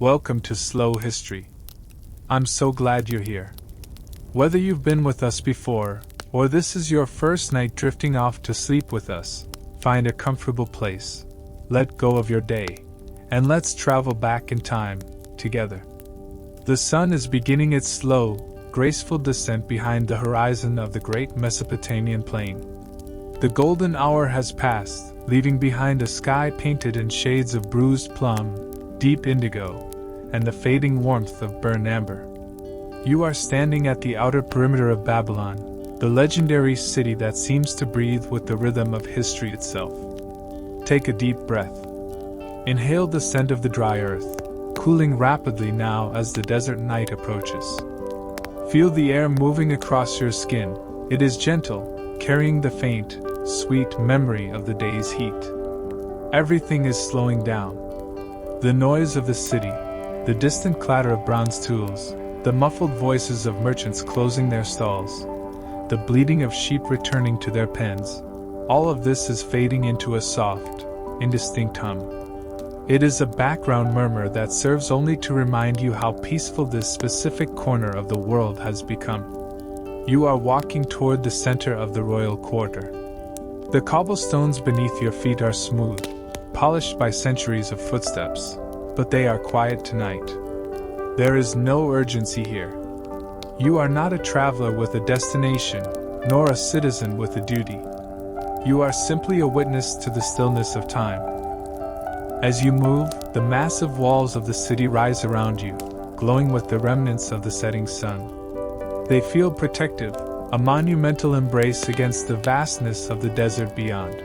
Welcome to Slow History. I'm so glad you're here. Whether you've been with us before, or this is your first night drifting off to sleep with us, find a comfortable place, let go of your day, and let's travel back in time, together. The sun is beginning its slow, graceful descent behind the horizon of the great Mesopotamian plain. The golden hour has passed, leaving behind a sky painted in shades of bruised plum, deep indigo, and the fading warmth of burnt amber. You are standing at the outer perimeter of Babylon, the legendary city that seems to breathe with the rhythm of history itself. Take a deep breath. Inhale the scent of the dry earth, cooling rapidly now as the desert night approaches. Feel the air moving across your skin. It is gentle, carrying the faint, sweet memory of the day's heat. Everything is slowing down. The noise of the city, the distant clatter of bronze tools, the muffled voices of merchants closing their stalls, the bleating of sheep returning to their pens, all of this is fading into a soft, indistinct hum. It is a background murmur that serves only to remind you how peaceful this specific corner of the world has become. You are walking toward the center of the royal quarter. The cobblestones beneath your feet are smooth, polished by centuries of footsteps, but they are quiet tonight. There is no urgency here. You are not a traveler with a destination, nor a citizen with a duty. You are simply a witness to the stillness of time. As you move, the massive walls of the city rise around you, glowing with the remnants of the setting sun. They feel protective, a monumental embrace against the vastness of the desert beyond.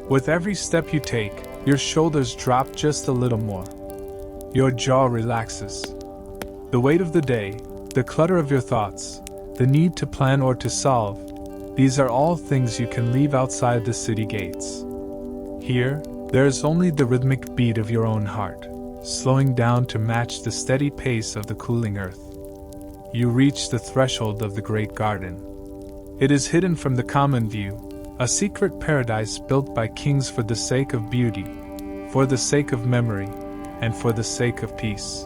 With every step you take, your shoulders drop just a little more. Your jaw relaxes. The weight of the day, the clutter of your thoughts, the need to plan or to solve, these are all things you can leave outside the city gates. Here, there is only the rhythmic beat of your own heart, slowing down to match the steady pace of the cooling earth. You reach the threshold of the great garden. It is hidden from the common view, a secret paradise built by kings for the sake of beauty, for the sake of memory, and for the sake of peace.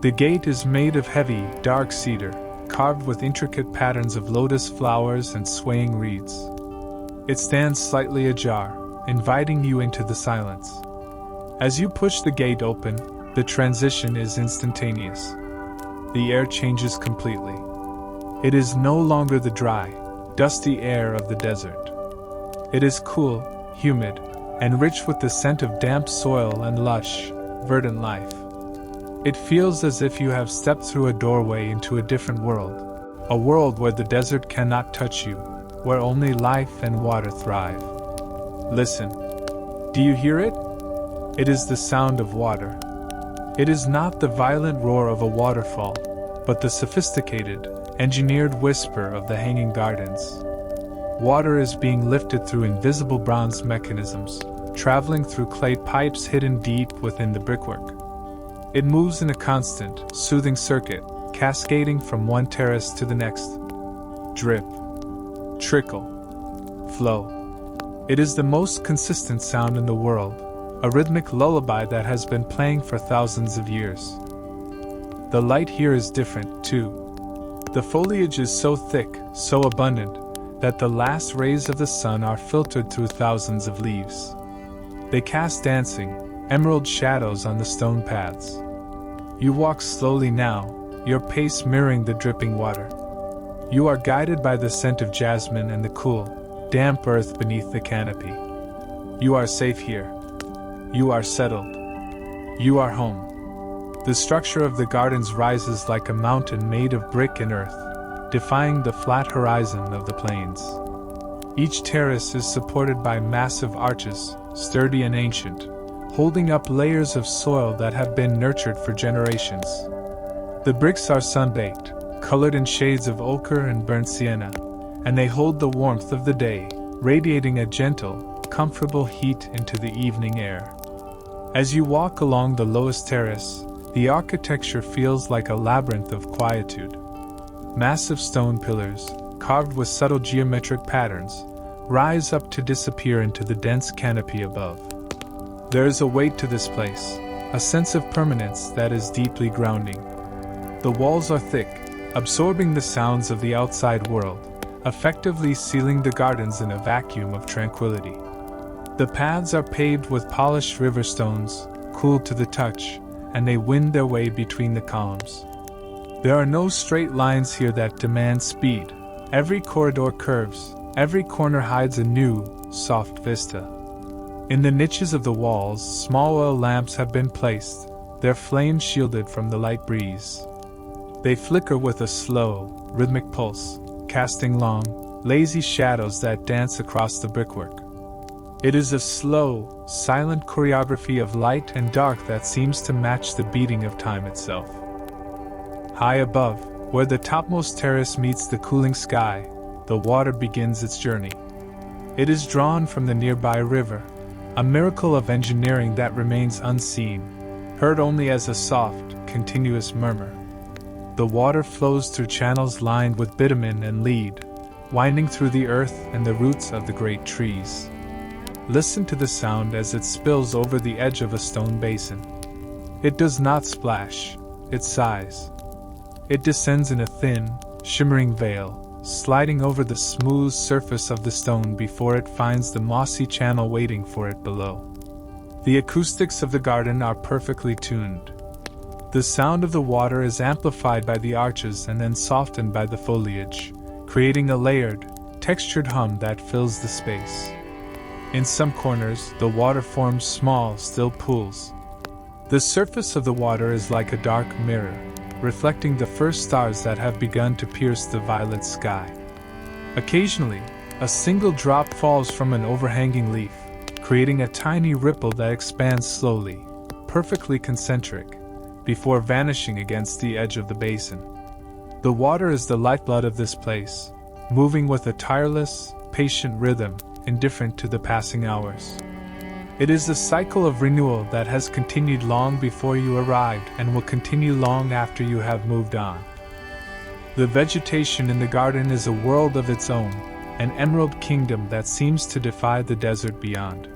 The gate is made of heavy, dark cedar, carved with intricate patterns of lotus flowers and swaying reeds. It stands slightly ajar, inviting you into the silence. As you push the gate open, the transition is instantaneous. The air changes completely. It is no longer the dry, dusty air of the desert. It is cool, humid, and rich with the scent of damp soil and lush, verdant life. It feels as if you have stepped through a doorway into a different world, a world where the desert cannot touch you, where only life and water thrive. Listen. Do you hear it? It is the sound of water. It is not the violent roar of a waterfall, but the sophisticated, engineered whisper of the hanging gardens. Water is being lifted through invisible bronze mechanisms, traveling through clay pipes hidden deep within the brickwork. It moves in a constant, soothing circuit, cascading from one terrace to the next. Drip. Trickle. Flow. It is the most consistent sound in the world, a rhythmic lullaby that has been playing for thousands of years. The light here is different, too. The foliage is so thick, so abundant, that the last rays of the sun are filtered through thousands of leaves. They cast dancing, emerald shadows on the stone paths. You walk slowly now, your pace mirroring the dripping water. You are guided by the scent of jasmine and the cool, damp earth beneath the canopy. You are safe here. You are settled. You are home. The structure of the gardens rises like a mountain made of brick and earth, defying the flat horizon of the plains. Each terrace is supported by massive arches, sturdy and ancient, holding up layers of soil that have been nurtured for generations. The bricks are sun-baked, colored in shades of ochre and burnt sienna, and they hold the warmth of the day, radiating a gentle, comfortable heat into the evening air. As you walk along the lowest terrace, the architecture feels like a labyrinth of quietude. Massive stone pillars, carved with subtle geometric patterns, rise up to disappear into the dense canopy above. There is a weight to this place, a sense of permanence that is deeply grounding. The walls are thick, absorbing the sounds of the outside world, effectively sealing the gardens in a vacuum of tranquility. The paths are paved with polished river stones, cool to the touch, and they wind their way between the columns. There are no straight lines here that demand speed. Every corridor curves, every corner hides a new, soft vista. In the niches of the walls, small oil lamps have been placed, their flames shielded from the light breeze. They flicker with a slow, rhythmic pulse, casting long, lazy shadows that dance across the brickwork. It is a slow, silent choreography of light and dark that seems to match the beating of time itself. High above, where the topmost terrace meets the cooling sky, the water begins its journey. It is drawn from the nearby river, a miracle of engineering that remains unseen, heard only as a soft, continuous murmur. The water flows through channels lined with bitumen and lead, winding through the earth and the roots of the great trees. Listen to the sound as it spills over the edge of a stone basin. It does not splash, it sighs. It descends in a thin, shimmering veil, sliding over the smooth surface of the stone before it finds the mossy channel waiting for it below. The acoustics of the garden are perfectly tuned. The sound of the water is amplified by the arches and then softened by the foliage, creating a layered, textured hum that fills the space. In some corners, the water forms small, still pools. The surface of the water is like a dark mirror, reflecting the first stars that have begun to pierce the violet sky. Occasionally, a single drop falls from an overhanging leaf, creating a tiny ripple that expands slowly, perfectly concentric, before vanishing against the edge of the basin. The water is the lifeblood of this place, moving with a tireless, patient rhythm, indifferent to the passing hours. It is a cycle of renewal that has continued long before you arrived and will continue long after you have moved on. The vegetation in the garden is a world of its own, an emerald kingdom that seems to defy the desert beyond.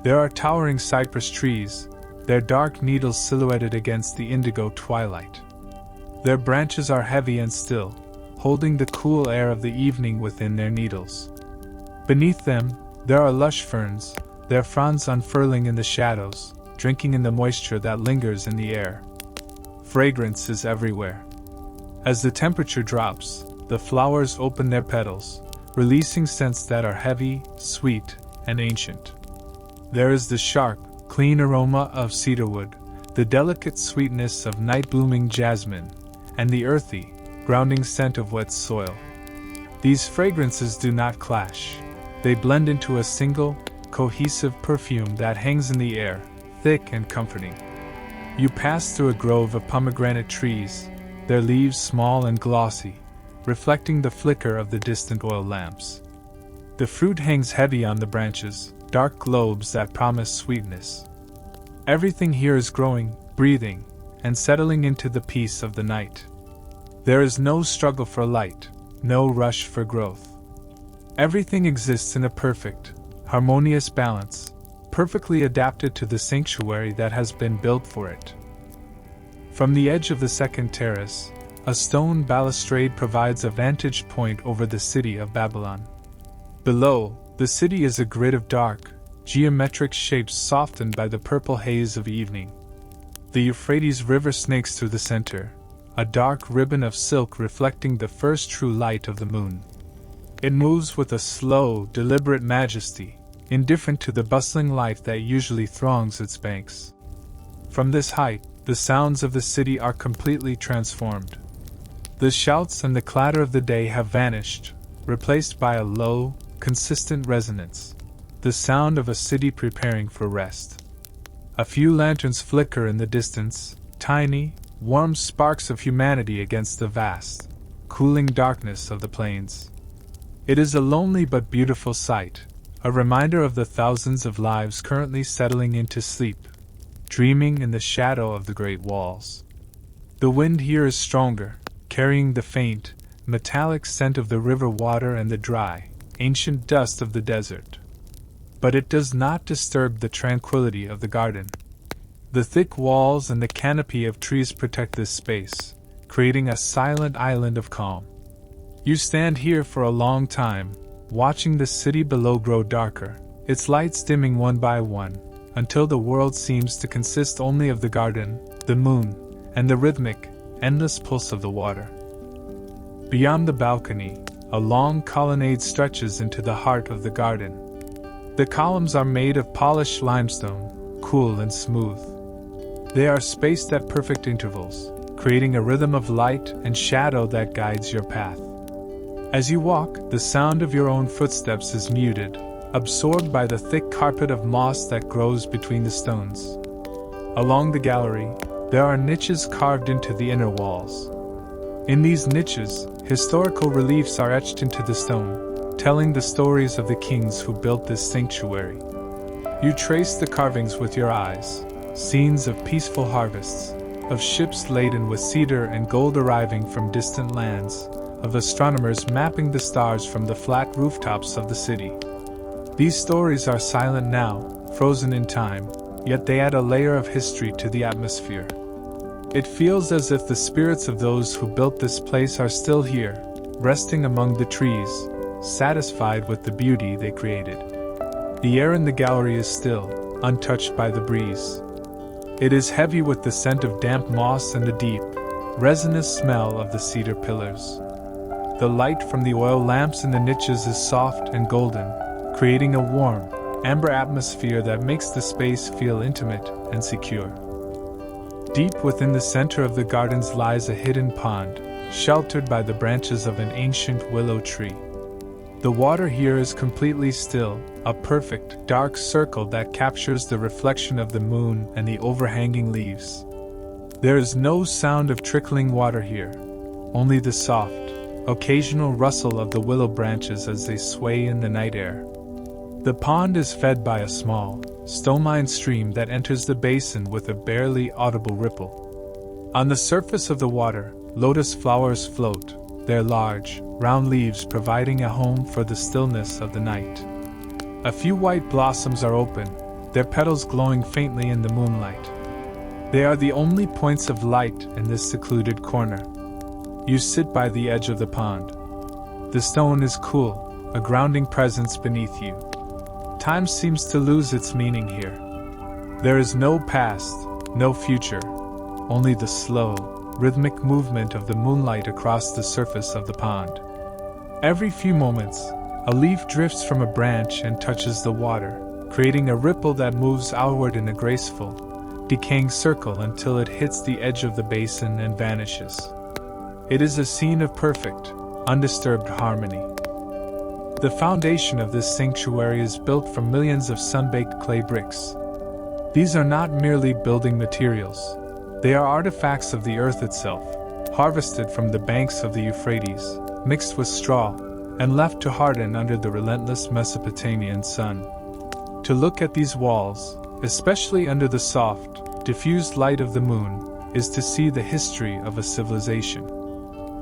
There are towering cypress trees, their dark needles silhouetted against the indigo twilight. Their branches are heavy and still, holding the cool air of the evening within their needles. Beneath them, there are lush ferns, their fronds unfurling in the shadows, drinking in the moisture that lingers in the air. Fragrance is everywhere. As the temperature drops, the flowers open their petals, releasing scents that are heavy, sweet, and ancient. There is the sharp, clean aroma of cedarwood, the delicate sweetness of night-blooming jasmine, and the earthy, grounding scent of wet soil. These fragrances do not clash. They blend into a single, cohesive perfume that hangs in the air, thick and comforting. You pass through a grove of pomegranate trees, their leaves small and glossy, reflecting the flicker of the distant oil lamps. The fruit hangs heavy on the branches, dark globes that promise sweetness. Everything here is growing, breathing, and settling into the peace of the night. There is no struggle for light, no rush for growth. Everything exists in a perfect, harmonious balance, perfectly adapted to the sanctuary that has been built for it. From the edge of the second terrace, a stone balustrade provides a vantage point over the city of Babylon. Below, the city is a grid of dark, geometric shapes softened by the purple haze of evening. The Euphrates River snakes through the center, a dark ribbon of silk reflecting the first true light of the moon. It moves with a slow, deliberate majesty, indifferent to the bustling life that usually throngs its banks. From this height, the sounds of the city are completely transformed. The shouts and the clatter of the day have vanished, replaced by a low, consistent resonance, the sound of a city preparing for rest. A few lanterns flicker in the distance, tiny, warm sparks of humanity against the vast, cooling darkness of the plains. It is a lonely but beautiful sight, a reminder of the thousands of lives currently settling into sleep, dreaming in the shadow of the great walls. The wind here is stronger, carrying the faint, metallic scent of the river water and the dry, ancient dust of the desert. But it does not disturb the tranquility of the garden. The thick walls and the canopy of trees protect this space, creating a silent island of calm. You stand here for a long time, watching the city below grow darker, its lights dimming one by one, until the world seems to consist only of the garden, the moon, and the rhythmic, endless pulse of the water. Beyond the balcony, a long colonnade stretches into the heart of the garden. The columns are made of polished limestone, cool and smooth. They are spaced at perfect intervals, creating a rhythm of light and shadow that guides your path. As you walk, the sound of your own footsteps is muted, absorbed by the thick carpet of moss that grows between the stones. Along the gallery, there are niches carved into the inner walls. In these niches, historical reliefs are etched into the stone, telling the stories of the kings who built this sanctuary. You trace the carvings with your eyes, scenes of peaceful harvests, of ships laden with cedar and gold arriving from distant lands, of astronomers mapping the stars from the flat rooftops of the city. These stories are silent now, frozen in time, yet they add a layer of history to the atmosphere. It feels as if the spirits of those who built this place are still here, resting among the trees, satisfied with the beauty they created. The air in the gallery is still, untouched by the breeze. It is heavy with the scent of damp moss and the deep, resinous smell of the cedar pillars. The light from the oil lamps in the niches is soft and golden, creating a warm, amber atmosphere that makes the space feel intimate and secure. Deep within the center of the gardens lies a hidden pond, sheltered by the branches of an ancient willow tree. The water here is completely still, a perfect, dark circle that captures the reflection of the moon and the overhanging leaves. There is no sound of trickling water here, only the soft, occasional rustle of the willow branches as they sway in the night air. The pond is fed by a small, stone-lined stream that enters the basin with a barely audible ripple. On the surface of the water, lotus flowers float, their large, round leaves providing a home for the stillness of the night. A few white blossoms are open, their petals glowing faintly in the moonlight. They are the only points of light in this secluded corner. You sit by the edge of the pond. The stone is cool, a grounding presence beneath you. Time seems to lose its meaning here. There is no past, no future, only the slow, rhythmic movement of the moonlight across the surface of the pond. Every few moments, a leaf drifts from a branch and touches the water, creating a ripple that moves outward in a graceful, decaying circle until it hits the edge of the basin and vanishes. It is a scene of perfect, undisturbed harmony. The foundation of this sanctuary is built from millions of sun-baked clay bricks. These are not merely building materials. They are artifacts of the earth itself, harvested from the banks of the Euphrates, mixed with straw, and left to harden under the relentless Mesopotamian sun. To look at these walls, especially under the soft, diffused light of the moon, is to see the history of a civilization.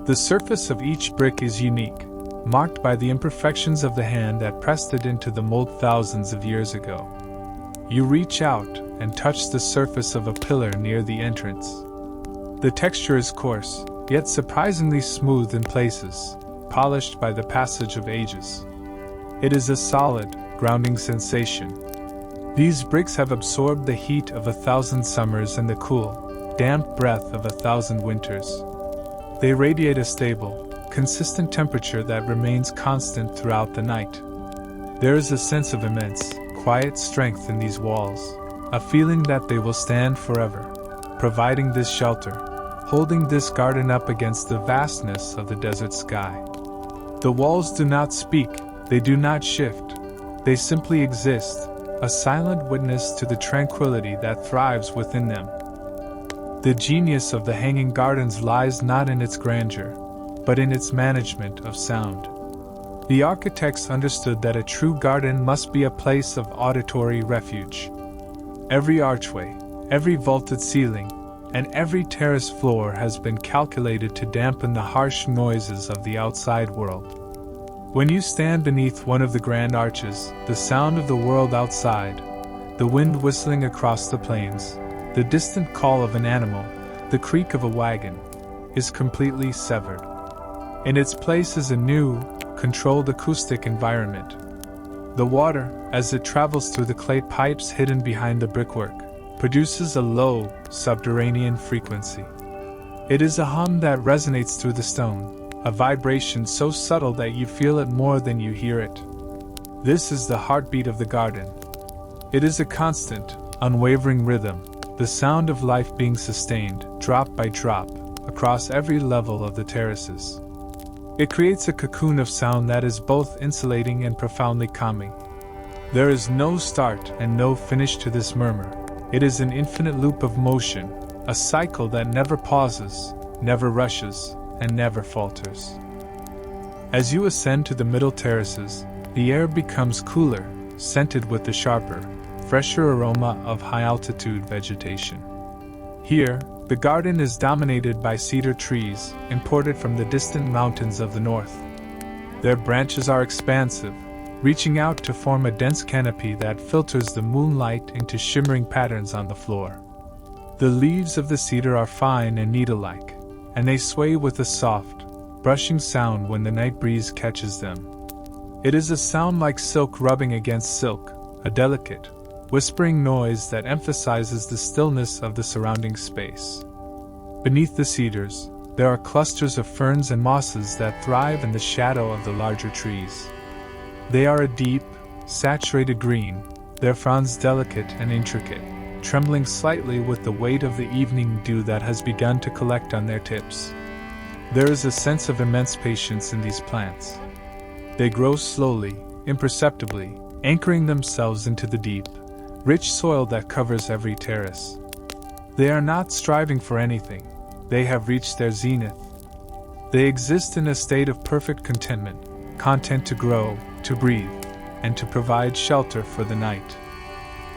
The surface of each brick is unique, marked by the imperfections of the hand that pressed it into the mold thousands of years ago. You reach out and touch the surface of a pillar near the entrance. The texture is coarse, yet surprisingly smooth in places, polished by the passage of ages. It is a solid, grounding sensation. These bricks have absorbed the heat of 1,000 summers and the cool, damp breath of 1,000 winters. They radiate a stable, consistent temperature that remains constant throughout the night. There is a sense of immense, quiet strength in these walls, a feeling that they will stand forever, providing this shelter, holding this garden up against the vastness of the desert sky. The walls do not speak, they do not shift, they simply exist, a silent witness to the tranquility that thrives within them. The genius of the Hanging Gardens lies not in its grandeur, but in its management of sound. The architects understood that a true garden must be a place of auditory refuge. Every archway, every vaulted ceiling, and every terrace floor has been calculated to dampen the harsh noises of the outside world. When you stand beneath one of the grand arches, the sound of the world outside, the wind whistling across the plains, the The distant call of an animal, the creak of a wagon, is completely severed. In its place is a new, controlled acoustic environment. The water, as it travels through the clay pipes hidden behind the brickwork, produces a low, subterranean frequency. It is a hum that resonates through the stone, a vibration so subtle that you feel it more than you hear it. This is the heartbeat of the garden. It is a constant, unwavering rhythm, the sound of life being sustained, drop by drop, across every level of the terraces. It creates a cocoon of sound that is both insulating and profoundly calming. There is no start and no finish to this murmur. It is an infinite loop of motion, a cycle that never pauses, never rushes, and never falters. As you ascend to the middle terraces, the air becomes cooler, scented with the sharper, fresher aroma of high-altitude vegetation. Here, the garden is dominated by cedar trees, imported from the distant mountains of the north. Their branches are expansive, reaching out to form a dense canopy that filters the moonlight into shimmering patterns on the floor. The leaves of the cedar are fine and needle-like, and they sway with a soft, brushing sound when the night breeze catches them. It is a sound like silk rubbing against silk, a delicate, whispering noise that emphasizes the stillness of the surrounding space. Beneath the cedars, there are clusters of ferns and mosses that thrive in the shadow of the larger trees. They are a deep, saturated green, their fronds delicate and intricate, trembling slightly with the weight of the evening dew that has begun to collect on their tips. There is a sense of immense patience in these plants. They grow slowly, imperceptibly, anchoring themselves into the deep, rich soil that covers every terrace. They are not striving for anything. They have reached their zenith. They exist in a state of perfect contentment, content to grow, to breathe, and to provide shelter for the night.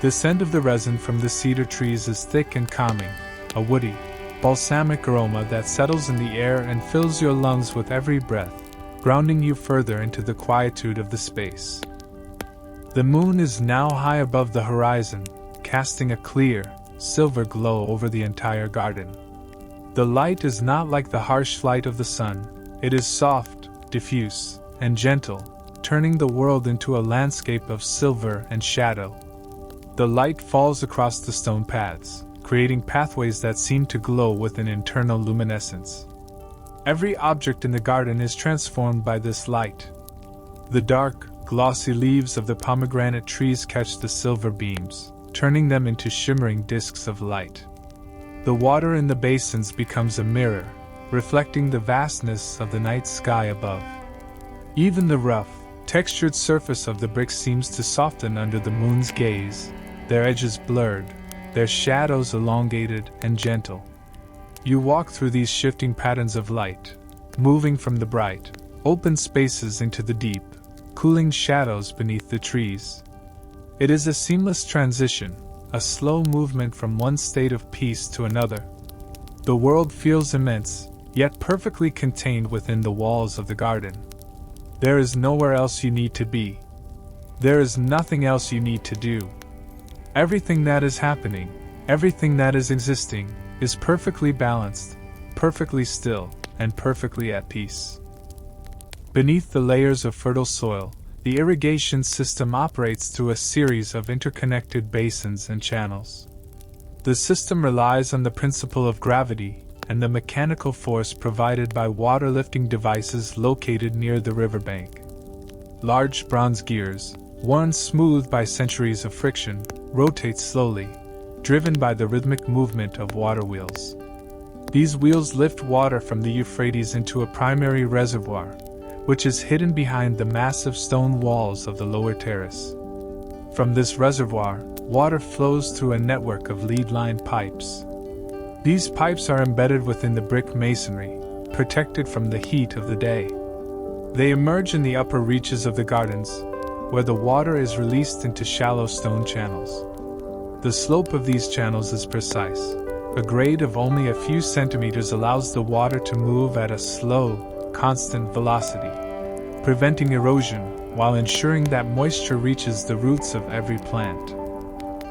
The scent of the resin from the cedar trees is thick and calming, a woody, balsamic aroma that settles in the air and fills your lungs with every breath, grounding you further into the quietude of the space. The moon is now high above the horizon, casting a clear, silver glow over the entire garden. The light is not like the harsh light of the sun, it is soft, diffuse, and gentle, turning the world into a landscape of silver and shadow. The light falls across the stone paths, creating pathways that seem to glow with an internal luminescence. Every object in the garden is transformed by this light. The dark, glossy leaves of the pomegranate trees catch the silver beams, turning them into shimmering discs of light. The water in the basins becomes a mirror, reflecting the vastness of the night sky above. Even the rough, textured surface of the bricks seems to soften under the moon's gaze, their edges blurred, their shadows elongated and gentle. You walk through these shifting patterns of light, moving from the bright, open spaces into the deep, cooling shadows beneath the trees. It is a seamless transition, a slow movement from one state of peace to another. The world feels immense, yet perfectly contained within the walls of the garden. There is nowhere else you need to be. There is nothing else you need to do. Everything that is happening, everything that is existing, is perfectly balanced, perfectly still, and perfectly at peace. Beneath the layers of fertile soil, the irrigation system operates through a series of interconnected basins and channels. The system relies on the principle of gravity and the mechanical force provided by water-lifting devices located near the riverbank. Large bronze gears, worn smooth by centuries of friction, rotate slowly, driven by the rhythmic movement of water wheels. These wheels lift water from the Euphrates into a primary reservoir, which is hidden behind the massive stone walls of the lower terrace. From this reservoir, water flows through a network of lead-lined pipes. These pipes are embedded within the brick masonry, protected from the heat of the day. They emerge in the upper reaches of the gardens, where the water is released into shallow stone channels. The slope of these channels is precise. A grade of only a few centimeters allows the water to move at a slow, constant velocity, preventing erosion while ensuring that moisture reaches the roots of every plant.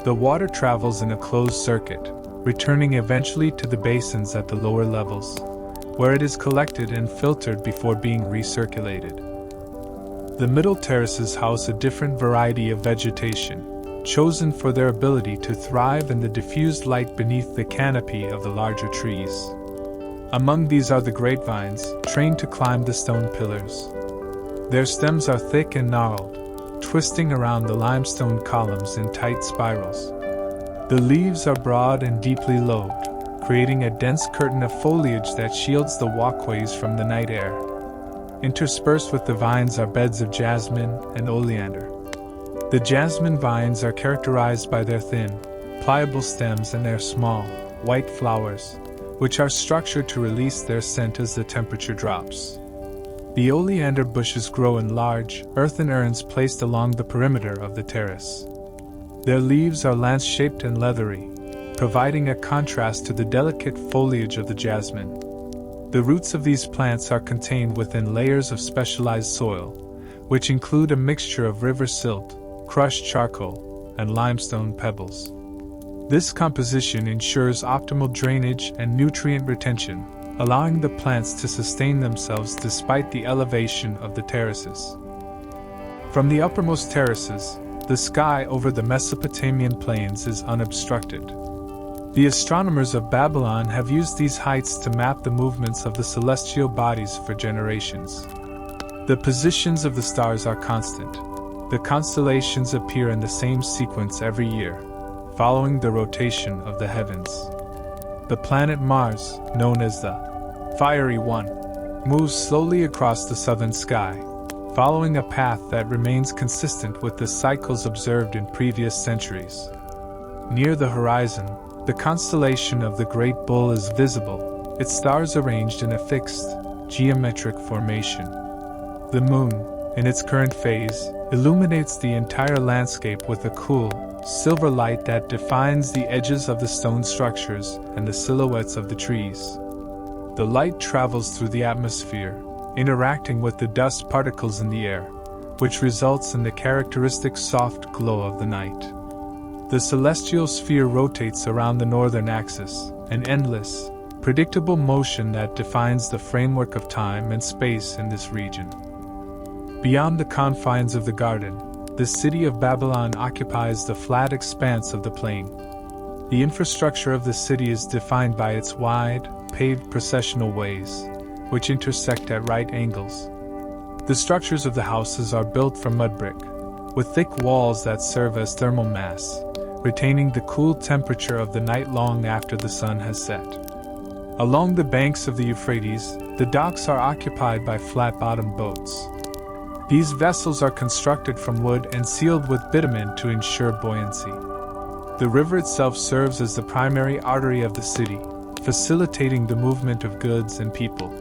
The water travels in a closed circuit, returning eventually to the basins at the lower levels, where it is collected and filtered before being recirculated. The middle terraces house a different variety of vegetation, chosen for their ability to thrive in the diffused light beneath the canopy of the larger trees. Among these are the grapevines, trained to climb the stone pillars. Their stems are thick and gnarled, twisting around the limestone columns in tight spirals. The leaves are broad and deeply lobed, creating a dense curtain of foliage that shields the walkways from the night air. Interspersed with the vines are beds of jasmine and oleander. The jasmine vines are characterized by their thin, pliable stems and their small, white flowers, which are structured to release their scent as the temperature drops. The oleander bushes grow in large, earthen urns placed along the perimeter of the terrace. Their leaves are lance-shaped and leathery, providing a contrast to the delicate foliage of the jasmine. The roots of these plants are contained within layers of specialized soil, which include a mixture of river silt, crushed charcoal, and limestone pebbles. This composition ensures optimal drainage and nutrient retention, allowing the plants to sustain themselves despite the elevation of the terraces. From the uppermost terraces, the sky over the Mesopotamian plains is unobstructed. The astronomers of Babylon have used these heights to map the movements of the celestial bodies for generations. The positions of the stars are constant. The constellations appear in the same sequence every year, following the rotation of the heavens. The planet Mars, known as the Fiery One, moves slowly across the southern sky, following a path that remains consistent with the cycles observed in previous centuries. Near the horizon, the constellation of the Great Bull is visible, its stars arranged in a fixed, geometric formation. The moon, in its current phase, illuminates the entire landscape with a cool, silver light that defines the edges of the stone structures and the silhouettes of the trees. The light travels through the atmosphere, interacting with the dust particles in the air, which results in the characteristic soft glow of the night. The celestial sphere rotates around the northern axis, an endless, predictable motion that defines the framework of time and space in this region. Beyond the confines of the garden, the city of Babylon occupies the flat expanse of the plain. The infrastructure of the city is defined by its wide, paved processional ways, which intersect at right angles. The structures of the houses are built from mud brick, with thick walls that serve as thermal mass, retaining the cool temperature of the night long after the sun has set. Along the banks of the Euphrates, the docks are occupied by flat-bottomed boats. These vessels are constructed from wood and sealed with bitumen to ensure buoyancy. The river itself serves as the primary artery of the city, facilitating the movement of goods and people.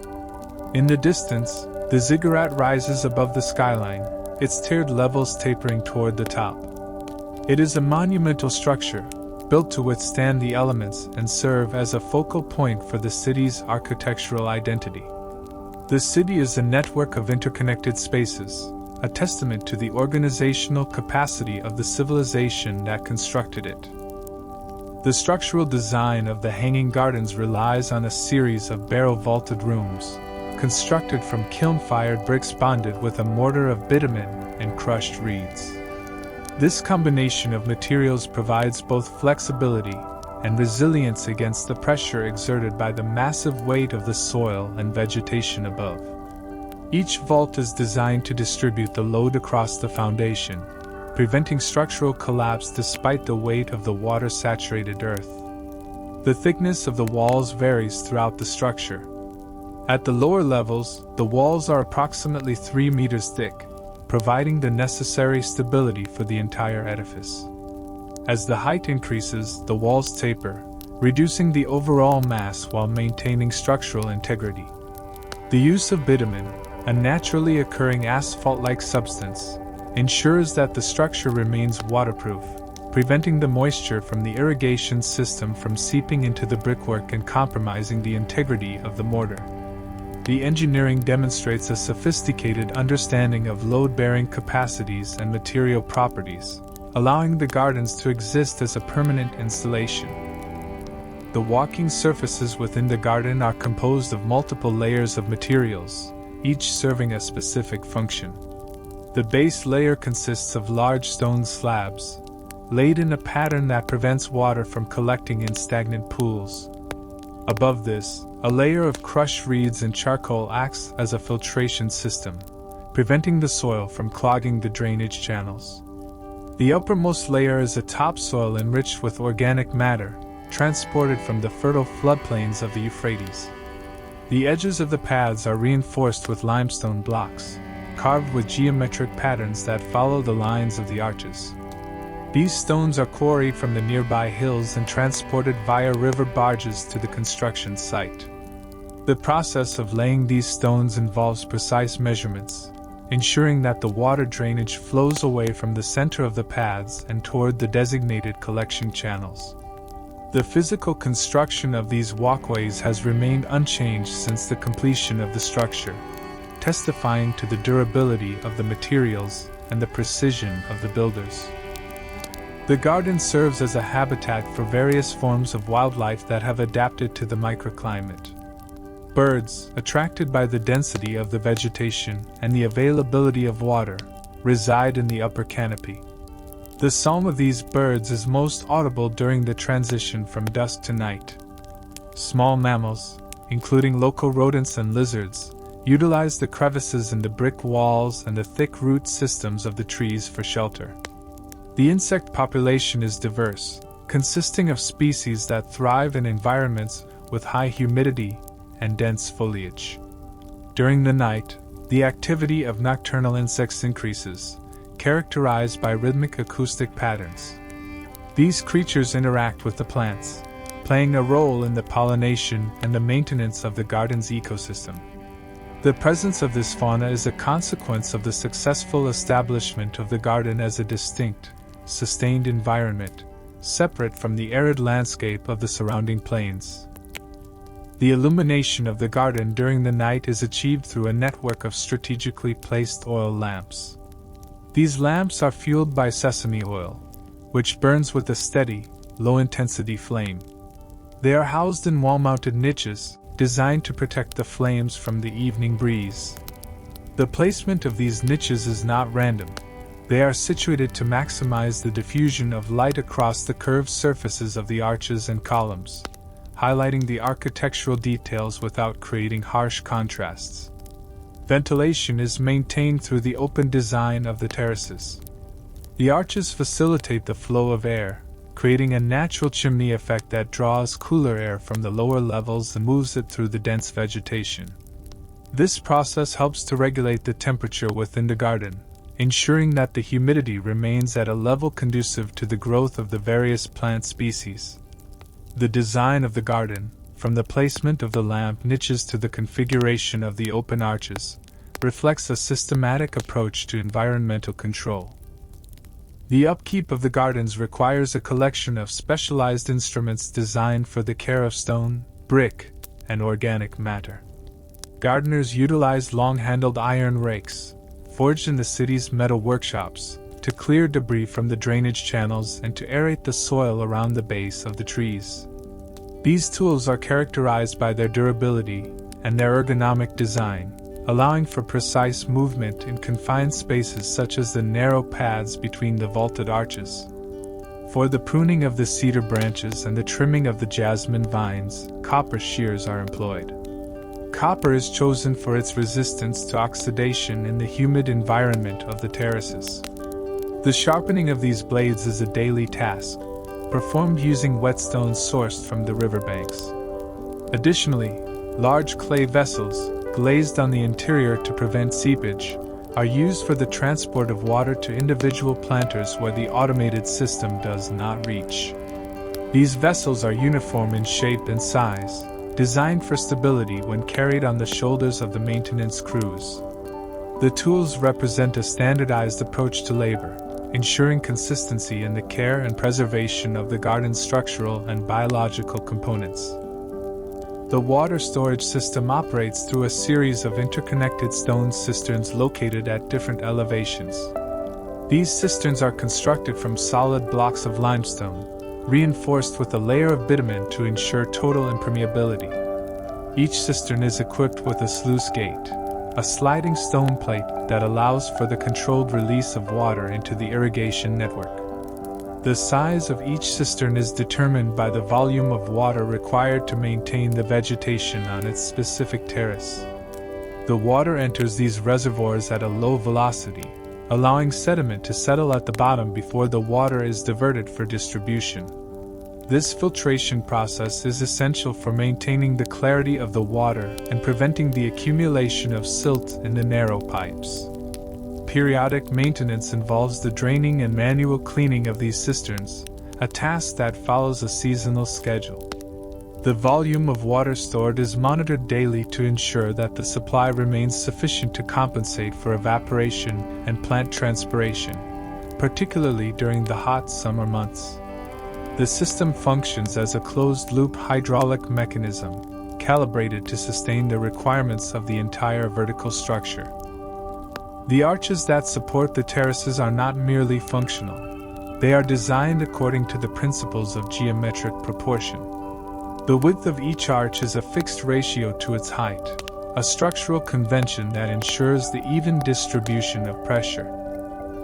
In the distance, the ziggurat rises above the skyline, its tiered levels tapering toward the top. It is a monumental structure, built to withstand the elements and serve as a focal point for the city's architectural identity. The city is a network of interconnected spaces, a testament to the organizational capacity of the civilization that constructed it. The structural design of the Hanging Gardens relies on a series of barrel-vaulted rooms, constructed from kiln-fired bricks bonded with a mortar of bitumen and crushed reeds. This combination of materials provides both flexibility and resilience against the pressure exerted by the massive weight of the soil and vegetation above. Each vault is designed to distribute the load across the foundation, preventing structural collapse despite the weight of the water-saturated earth. The thickness of the walls varies throughout the structure. At the lower levels, the walls are approximately 3 meters thick, providing the necessary stability for the entire edifice. As the height increases, the walls taper, reducing the overall mass while maintaining structural integrity. The use of bitumen, a naturally occurring asphalt-like substance, ensures that the structure remains waterproof, preventing the moisture from the irrigation system from seeping into the brickwork and compromising the integrity of the mortar. The engineering demonstrates a sophisticated understanding of load-bearing capacities and material properties, allowing the gardens to exist as a permanent installation. The walking surfaces within the garden are composed of multiple layers of materials, each serving a specific function. The base layer consists of large stone slabs, laid in a pattern that prevents water from collecting in stagnant pools. Above this, a layer of crushed reeds and charcoal acts as a filtration system, preventing the soil from clogging the drainage channels. The uppermost layer is a topsoil enriched with organic matter, transported from the fertile floodplains of the Euphrates. The edges of the paths are reinforced with limestone blocks, carved with geometric patterns that follow the lines of the arches. These stones are quarried from the nearby hills and transported via river barges to the construction site. The process of laying these stones involves precise measurements, ensuring that the water drainage flows away from the center of the paths and toward the designated collection channels. The physical construction of these walkways has remained unchanged since the completion of the structure, testifying to the durability of the materials and the precision of the builders. The garden serves as a habitat for various forms of wildlife that have adapted to the microclimate. Birds, attracted by the density of the vegetation and the availability of water, reside in the upper canopy. The song of these birds is most audible during the transition from dusk to night. Small mammals, including local rodents and lizards, utilize the crevices in the brick walls and the thick root systems of the trees for shelter. The insect population is diverse, consisting of species that thrive in environments with high humidity and dense foliage. During the night, the activity of nocturnal insects increases, characterized by rhythmic acoustic patterns. These creatures interact with the plants, playing a role in the pollination and the maintenance of the garden's ecosystem. The presence of this fauna is a consequence of the successful establishment of the garden as a distinct, sustained environment, separate from the arid landscape of the surrounding plains. The illumination of the garden during the night is achieved through a network of strategically placed oil lamps. These lamps are fueled by sesame oil, which burns with a steady, low-intensity flame. They are housed in wall-mounted niches, designed to protect the flames from the evening breeze. The placement of these niches is not random. They are situated to maximize the diffusion of light across the curved surfaces of the arches and columns, highlighting the architectural details without creating harsh contrasts. Ventilation is maintained through the open design of the terraces. The arches facilitate the flow of air, creating a natural chimney effect that draws cooler air from the lower levels and moves it through the dense vegetation. This process helps to regulate the temperature within the garden, ensuring that the humidity remains at a level conducive to the growth of the various plant species. The design of the garden, from the placement of the lamp niches to the configuration of the open arches, reflects a systematic approach to environmental control. The upkeep of the gardens requires a collection of specialized instruments designed for the care of stone, brick, and organic matter. Gardeners utilize long-handled iron rakes, forged in the city's metal workshops, to clear debris from the drainage channels and to aerate the soil around the base of the trees. These tools are characterized by their durability and their ergonomic design, allowing for precise movement in confined spaces such as the narrow paths between the vaulted arches. For the pruning of the cedar branches and the trimming of the jasmine vines, copper shears are employed. Copper is chosen for its resistance to oxidation in the humid environment of the terraces. The sharpening of these blades is a daily task, performed using whetstones sourced from the riverbanks. Additionally, large clay vessels, glazed on the interior to prevent seepage, are used for the transport of water to individual planters where the automated system does not reach. These vessels are uniform in shape and size, designed for stability when carried on the shoulders of the maintenance crews. The tools represent a standardized approach to labor, ensuring consistency in the care and preservation of the garden's structural and biological components. The water storage system operates through a series of interconnected stone cisterns located at different elevations. These cisterns are constructed from solid blocks of limestone, reinforced with a layer of bitumen to ensure total impermeability. Each cistern is equipped with a sluice gate, a sliding stone plate that allows for the controlled release of water into the irrigation network. The size of each cistern is determined by the volume of water required to maintain the vegetation on its specific terrace. The water enters these reservoirs at a low velocity, allowing sediment to settle at the bottom before the water is diverted for distribution. This filtration process is essential for maintaining the clarity of the water and preventing the accumulation of silt in the narrow pipes. Periodic maintenance involves the draining and manual cleaning of these cisterns, a task that follows a seasonal schedule. The volume of water stored is monitored daily to ensure that the supply remains sufficient to compensate for evaporation and plant transpiration, particularly during the hot summer months. The system functions as a closed-loop hydraulic mechanism, calibrated to sustain the requirements of the entire vertical structure. The arches that support the terraces are not merely functional. They are designed according to the principles of geometric proportion. The width of each arch is a fixed ratio to its height, a structural convention that ensures the even distribution of pressure.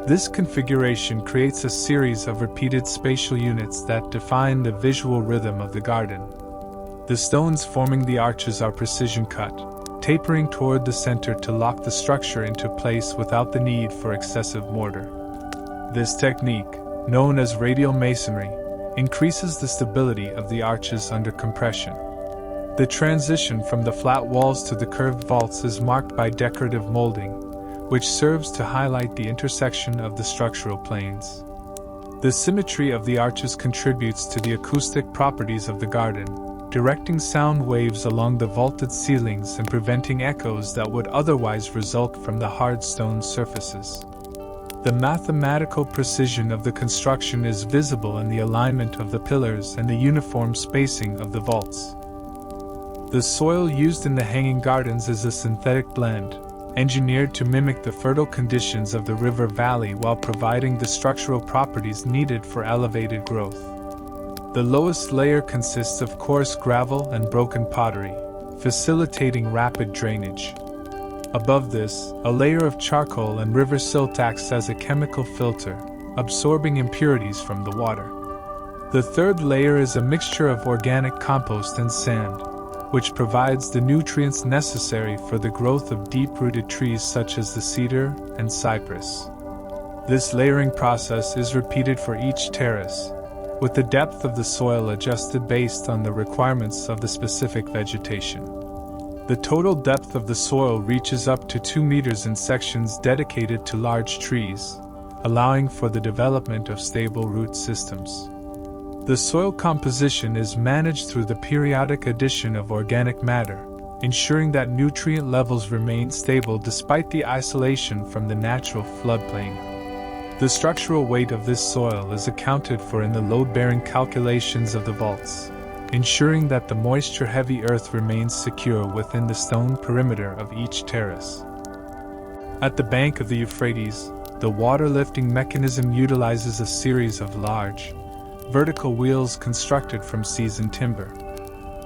This configuration creates a series of repeated spatial units that define the visual rhythm of the garden. The stones forming the arches are precision cut, tapering toward the center to lock the structure into place without the need for excessive mortar. This technique, known as radial masonry, increases the stability of the arches under compression. The transition from the flat walls to the curved vaults is marked by decorative molding, which serves to highlight the intersection of the structural planes. The symmetry of the arches contributes to the acoustic properties of the garden, directing sound waves along the vaulted ceilings and preventing echoes that would otherwise result from the hard stone surfaces. The mathematical precision of the construction is visible in the alignment of the pillars and the uniform spacing of the vaults. The soil used in the hanging gardens is a synthetic blend, engineered to mimic the fertile conditions of the river valley while providing the structural properties needed for elevated growth. The lowest layer consists of coarse gravel and broken pottery, facilitating rapid drainage. Above this, a layer of charcoal and river silt acts as a chemical filter, absorbing impurities from the water. The third layer is a mixture of organic compost and sand, which provides the nutrients necessary for the growth of deep-rooted trees such as the cedar and cypress. This layering process is repeated for each terrace, with the depth of the soil adjusted based on the requirements of the specific vegetation. The total depth of the soil reaches up to 2 meters in sections dedicated to large trees, allowing for the development of stable root systems. The soil composition is managed through the periodic addition of organic matter, ensuring that nutrient levels remain stable despite the isolation from the natural floodplain. The structural weight of this soil is accounted for in the load-bearing calculations of the vaults, ensuring that the moisture-heavy earth remains secure within the stone perimeter of each terrace. At the bank of the Euphrates, the water-lifting mechanism utilizes a series of large, vertical wheels constructed from seasoned timber.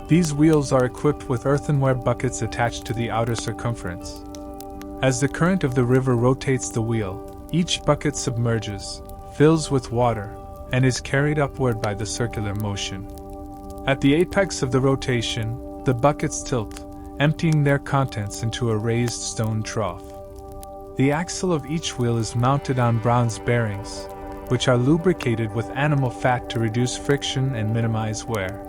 These wheels are equipped with earthenware buckets attached to the outer circumference. As the current of the river rotates the wheel, each bucket submerges, fills with water, and is carried upward by the circular motion. At the apex of the rotation, the buckets tilt, emptying their contents into a raised stone trough. The axle of each wheel is mounted on bronze bearings, which are lubricated with animal fat to reduce friction and minimize wear.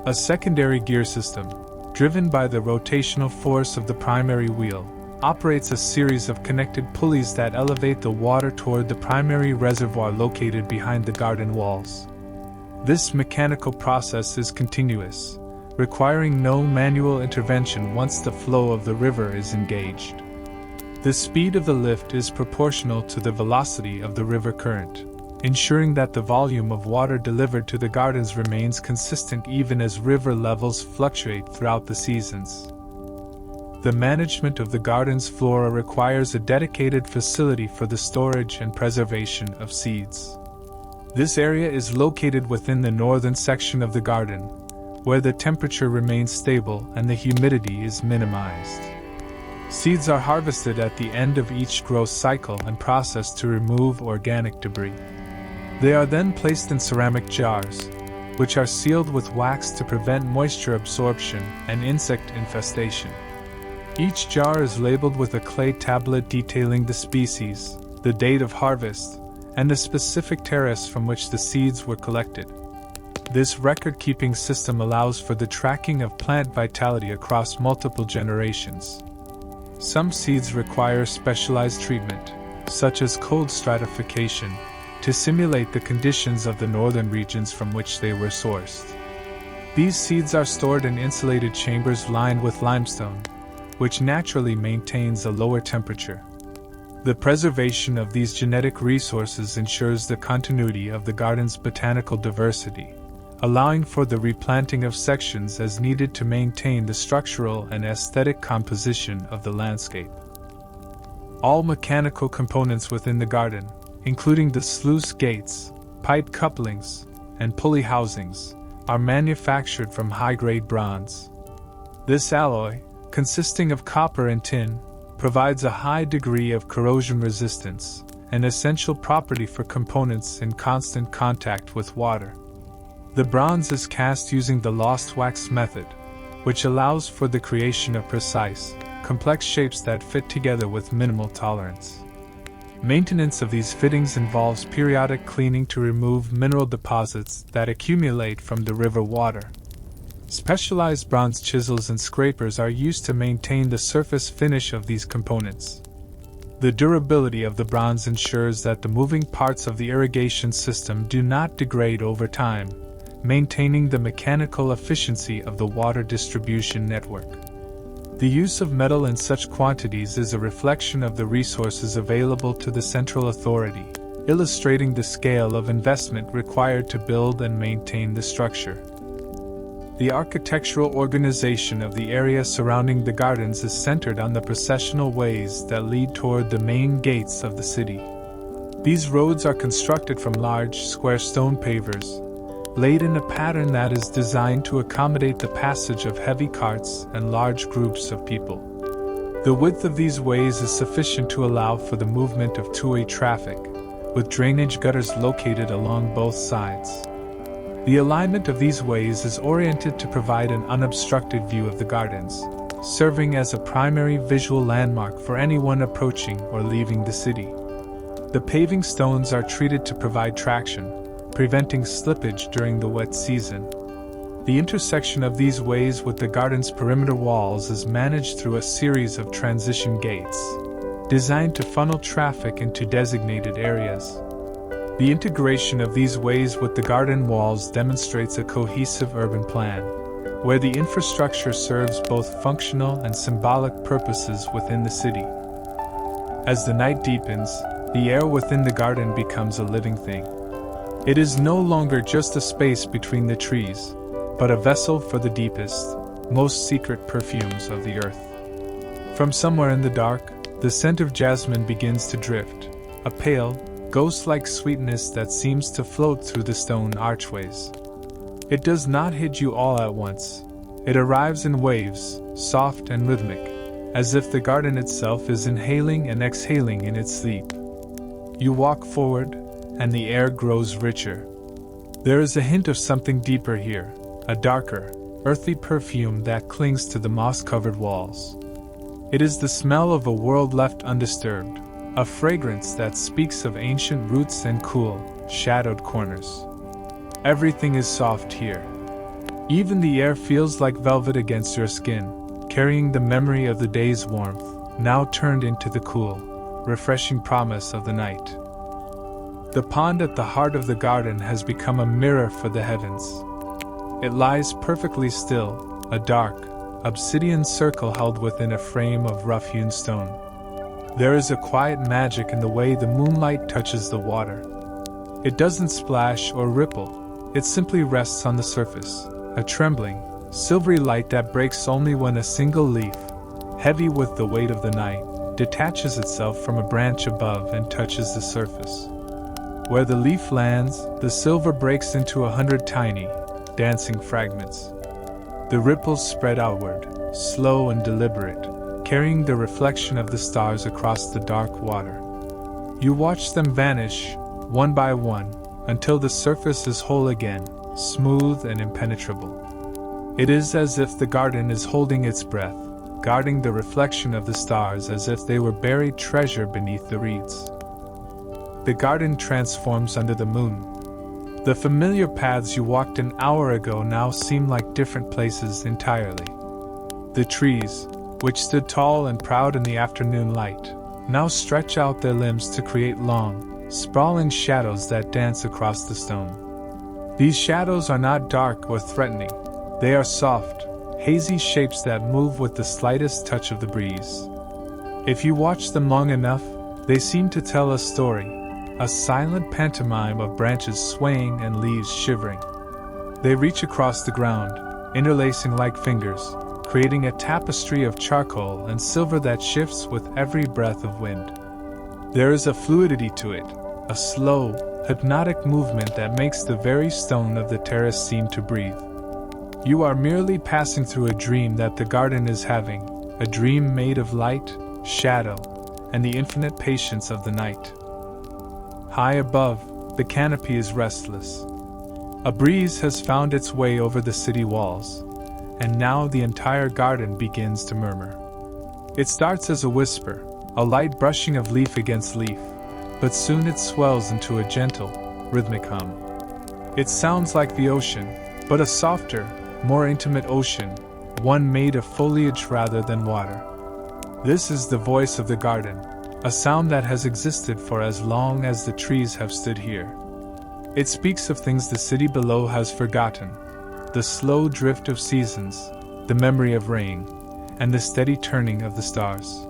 A secondary gear system, driven by the rotational force of the primary wheel, operates a series of connected pulleys that elevate the water toward the primary reservoir located behind the garden walls. This mechanical process is continuous, requiring no manual intervention once the flow of the river is engaged. The speed of the lift is proportional to the velocity of the river current, ensuring that the volume of water delivered to the gardens remains consistent even as river levels fluctuate throughout the seasons. The management of the garden's flora requires a dedicated facility for the storage and preservation of seeds. This area is located within the northern section of the garden, where the temperature remains stable and the humidity is minimized. Seeds are harvested at the end of each growth cycle and processed to remove organic debris. They are then placed in ceramic jars, which are sealed with wax to prevent moisture absorption and insect infestation. Each jar is labeled with a clay tablet detailing the species, the date of harvest, and the specific terrace from which the seeds were collected. This record-keeping system allows for the tracking of plant vitality across multiple generations. Some seeds require specialized treatment, such as cold stratification, to simulate the conditions of the northern regions from which they were sourced. These seeds are stored in insulated chambers lined with limestone, which naturally maintains a lower temperature. The preservation of these genetic resources ensures the continuity of the garden's botanical diversity, allowing for the replanting of sections as needed to maintain the structural and aesthetic composition of the landscape. All mechanical components within the garden, including the sluice gates, pipe couplings, and pulley housings, are manufactured from high-grade bronze. This alloy, consisting of copper and tin, provides a high degree of corrosion resistance, an essential property for components in constant contact with water. The bronze is cast using the lost wax method, which allows for the creation of precise, complex shapes that fit together with minimal tolerance. Maintenance of these fittings involves periodic cleaning to remove mineral deposits that accumulate from the river water. Specialized bronze chisels and scrapers are used to maintain the surface finish of these components. The durability of the bronze ensures that the moving parts of the irrigation system do not degrade over time, maintaining the mechanical efficiency of the water distribution network. The use of metal in such quantities is a reflection of the resources available to the central authority, illustrating the scale of investment required to build and maintain the structure. The architectural organization of the area surrounding the gardens is centered on the processional ways that lead toward the main gates of the city. These roads are constructed from large, square stone pavers, laid in a pattern that is designed to accommodate the passage of heavy carts and large groups of people. The width of these ways is sufficient to allow for the movement of two-way traffic, with drainage gutters located along both sides. The alignment of these ways is oriented to provide an unobstructed view of the gardens, serving as a primary visual landmark for anyone approaching or leaving the city. The paving stones are treated to provide traction, preventing slippage during the wet season. The intersection of these ways with the garden's perimeter walls is managed through a series of transition gates, designed to funnel traffic into designated areas. The integration of these ways with the garden walls demonstrates a cohesive urban plan, where the infrastructure serves both functional and symbolic purposes within the city. As the night deepens, the air within the garden becomes a living thing. It is no longer just a space between the trees, but a vessel for the deepest, most secret perfumes of the earth. From somewhere in the dark, the scent of jasmine begins to drift, a pale, ghost-like sweetness that seems to float through the stone archways. It does not hit you all at once. It arrives in waves, soft and rhythmic, as if the garden itself is inhaling and exhaling in its sleep. You walk forward, and the air grows richer. There is a hint of something deeper here, a darker, earthy perfume that clings to the moss-covered walls. It is the smell of a world left undisturbed, a fragrance that speaks of ancient roots and cool, shadowed corners. Everything is soft here. Even the air feels like velvet against your skin, carrying the memory of the day's warmth, now turned into the cool, refreshing promise of the night. The pond at the heart of the garden has become a mirror for the heavens. It lies perfectly still, a dark, obsidian circle held within a frame of rough-hewn stone. There is a quiet magic in the way the moonlight touches the water. It doesn't splash or ripple, it simply rests on the surface, a trembling, silvery light that breaks only when a single leaf, heavy with the weight of the night, detaches itself from a branch above and touches the surface. Where the leaf lands, the silver breaks into 100 tiny, dancing fragments. The ripples spread outward, slow and deliberate, carrying the reflection of the stars across the dark water. You watch them vanish, one by one, until the surface is whole again, smooth and impenetrable. It is as if the garden is holding its breath, guarding the reflection of the stars as if they were buried treasure beneath the reeds. The garden transforms under the moon. The familiar paths you walked an hour ago now seem like different places entirely. The trees, which stood tall and proud in the afternoon light, now stretch out their limbs to create long, sprawling shadows that dance across the stone. These shadows are not dark or threatening. They are soft, hazy shapes that move with the slightest touch of the breeze. If you watch them long enough, they seem to tell a story, a silent pantomime of branches swaying and leaves shivering. They reach across the ground, interlacing like fingers, creating a tapestry of charcoal and silver that shifts with every breath of wind. There is a fluidity to it, a slow, hypnotic movement that makes the very stone of the terrace seem to breathe. You are merely passing through a dream that the garden is having, a dream made of light, shadow, and the infinite patience of the night. High above, the canopy is restless. A breeze has found its way over the city walls, and now the entire garden begins to murmur. It starts as a whisper, a light brushing of leaf against leaf, but soon it swells into a gentle, rhythmic hum. It sounds like the ocean, but a softer, more intimate ocean, one made of foliage rather than water. This is the voice of the garden, a sound that has existed for as long as the trees have stood here. It speaks of things the city below has forgotten, the slow drift of seasons, the memory of rain, and the steady turning of the stars.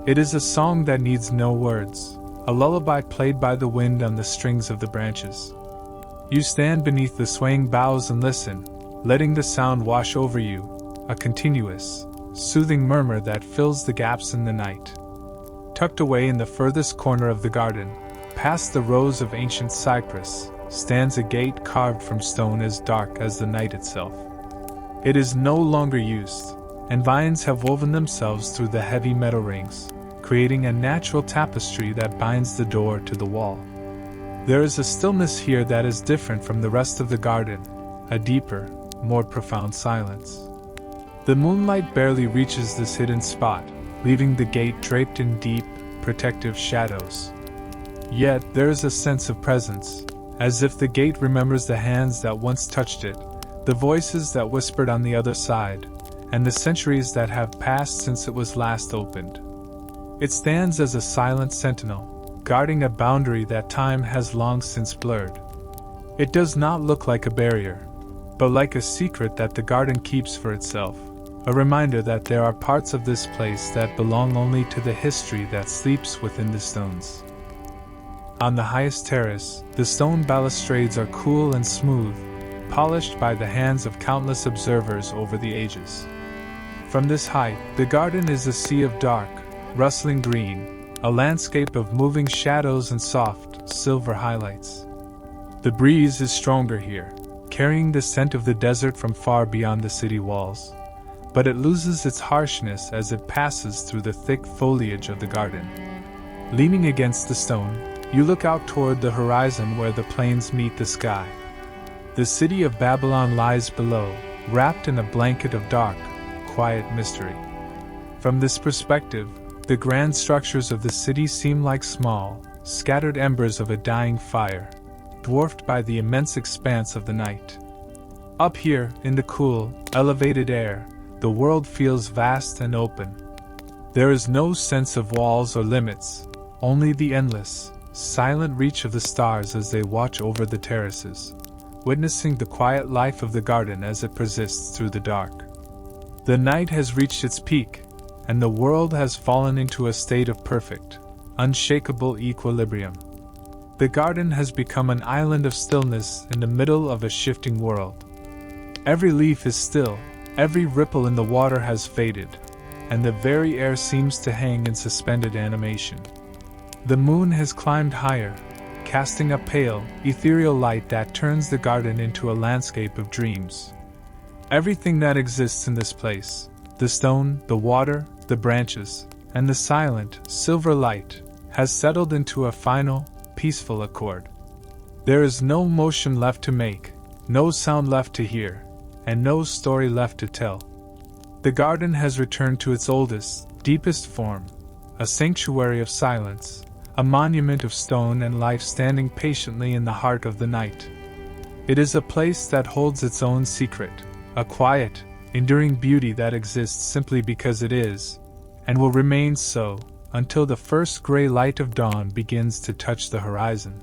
It is a song that needs no words, a lullaby played by the wind on the strings of the branches. You stand beneath the swaying boughs and listen, letting the sound wash over you, a continuous, soothing murmur that fills the gaps in the night. Tucked away in the furthest corner of the garden, past the rows of ancient cypress, stands a gate carved from stone as dark as the night itself. It is no longer used, and vines have woven themselves through the heavy metal rings, creating a natural tapestry that binds the door to the wall. There is a stillness here that is different from the rest of the garden, a deeper, more profound silence. The moonlight barely reaches this hidden spot, leaving the gate draped in deep, protective shadows. Yet there is a sense of presence, as if the gate remembers the hands that once touched it, the voices that whispered on the other side, and the centuries that have passed since it was last opened. It stands as a silent sentinel, guarding a boundary that time has long since blurred. It does not look like a barrier, but like a secret that the garden keeps for itself, a reminder that there are parts of this place that belong only to the history that sleeps within the stones. On the highest terrace, the stone balustrades are cool and smooth, polished by the hands of countless observers over the ages. From this height, the garden is a sea of dark, rustling green, a landscape of moving shadows and soft, silver highlights. The breeze is stronger here, carrying the scent of the desert from far beyond the city walls, but it loses its harshness as it passes through the thick foliage of the garden. Leaning against the stone, you look out toward the horizon where the plains meet the sky. The city of Babylon lies below, wrapped in a blanket of dark, quiet mystery. From this perspective, the grand structures of the city seem like small, scattered embers of a dying fire, dwarfed by the immense expanse of the night. Up here, in the cool, elevated air, the world feels vast and open. There is no sense of walls or limits, only the endless, silent reach of the stars as they watch over the terraces, witnessing the quiet life of the garden as it persists through the dark. The night has reached its peak, and the world has fallen into a state of perfect, unshakable equilibrium. The garden has become an island of stillness in the middle of a shifting world. Every leaf is still, every ripple in the water has faded, and the very air seems to hang in suspended animation. The moon has climbed higher, casting a pale, ethereal light that turns the garden into a landscape of dreams. Everything that exists in this place, the stone, the water, the branches, and the silent, silver light, has settled into a final, peaceful accord. There is no motion left to make, no sound left to hear, and no story left to tell. The garden has returned to its oldest, deepest form, a sanctuary of silence, a monument of stone and life standing patiently in the heart of the night. It is a place that holds its own secret, a quiet, enduring beauty that exists simply because it is, and will remain so, until the first gray light of dawn begins to touch the horizon.